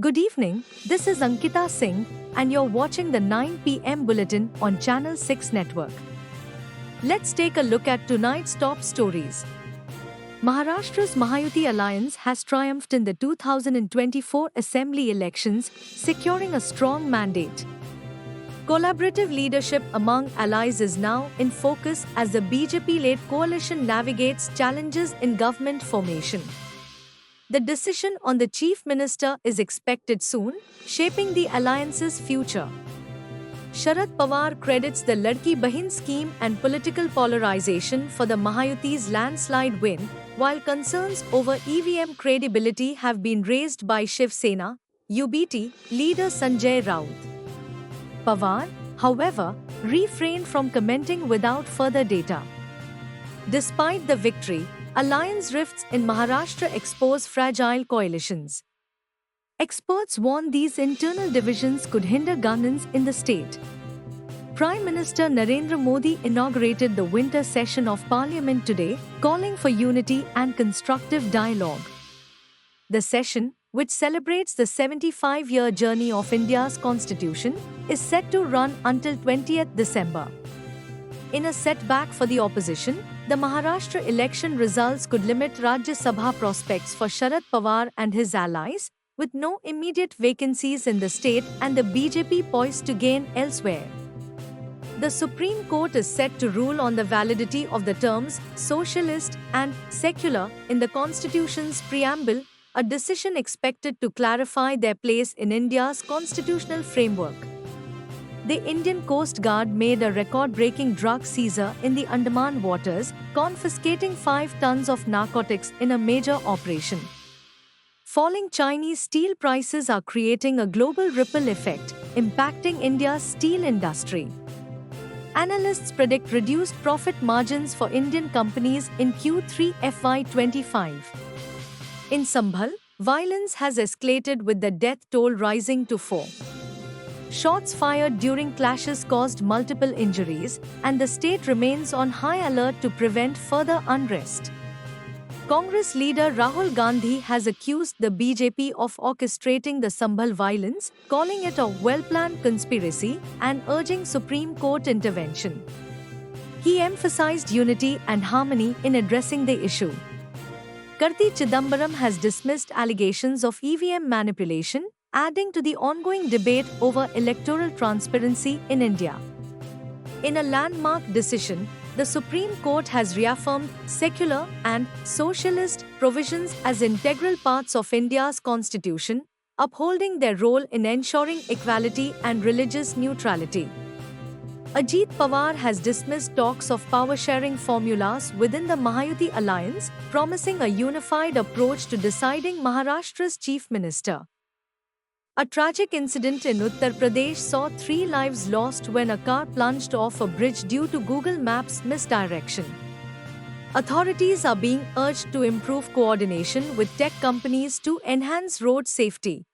Good evening, this is Ankita Singh, and you're watching the 9 p.m. bulletin on Channel 6 Network. Let's take a look at tonight's top stories. Maharashtra's Mahayuti alliance has triumphed in the 2024 assembly elections, securing a strong mandate. Collaborative leadership among allies is now in focus as the BJP-led coalition navigates challenges in government formation. The decision on the chief minister is expected soon, shaping the alliance's future. Sharad Pawar credits the Ladki Bahin scheme and political polarization for the Mahayuti's landslide win, while concerns over EVM credibility have been raised by Shiv Sena, UBT leader Sanjay Raut. Pawar, however, refrained from commenting without further data. Despite the victory, alliance rifts in Maharashtra expose fragile coalitions. Experts warn these internal divisions could hinder governance in the state. Prime Minister Narendra Modi inaugurated the winter session of Parliament today, calling for unity and constructive dialogue. The session, which celebrates the 75-year journey of India's constitution, is set to run until 20th December. In a setback for the opposition, the Maharashtra election results could limit Rajya Sabha prospects for Sharad Pawar and his allies, with no immediate vacancies in the state and the BJP poised to gain elsewhere. The Supreme Court is set to rule on the validity of the terms socialist and secular in the Constitution's preamble, a decision expected to clarify their place in India's constitutional framework. The Indian Coast Guard made a record-breaking drug seizure in the Andaman waters, confiscating 5 tons of narcotics in a major operation. Falling Chinese steel prices are creating a global ripple effect, impacting India's steel industry. Analysts predict reduced profit margins for Indian companies in Q3 FY25. In Sambhal, violence has escalated with the death toll rising to 4. Shots fired during clashes caused multiple injuries, and the state remains on high alert to prevent further unrest. Congress leader Rahul Gandhi has accused the BJP of orchestrating the Sambhal violence, calling it a well-planned conspiracy and urging Supreme Court intervention. He emphasized unity and harmony in addressing the issue. Karti Chidambaram has dismissed allegations of EVM manipulation, adding to the ongoing debate over electoral transparency in India. In a landmark decision, the Supreme Court has reaffirmed secular and socialist provisions as integral parts of India's constitution, upholding their role in ensuring equality and religious neutrality. Ajit Pawar has dismissed talks of power-sharing formulas within the Mahayuti alliance, promising a unified approach to deciding Maharashtra's chief minister. A tragic incident in Uttar Pradesh saw 3 lives lost when a car plunged off a bridge due to Google Maps misdirection. Authorities are being urged to improve coordination with tech companies to enhance road safety.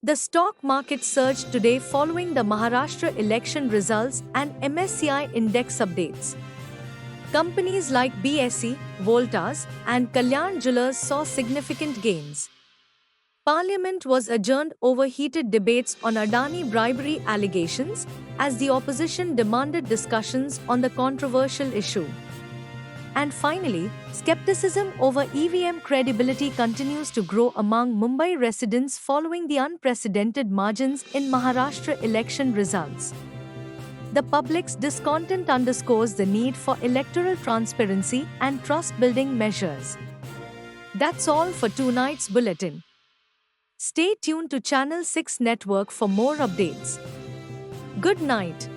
The stock market surged today following the Maharashtra election results and MSCI index updates. Companies like BSE, Voltas, and Kalyan Jewellers saw significant gains. Parliament was adjourned over heated debates on Adani bribery allegations as the opposition demanded discussions on the controversial issue. And finally, skepticism over EVM credibility continues to grow among Mumbai residents following the unprecedented margins in Maharashtra election results. The public's discontent underscores the need for electoral transparency and trust-building measures. That's all for tonight's bulletin. Stay tuned to Channel 6 Network for more updates. Good night.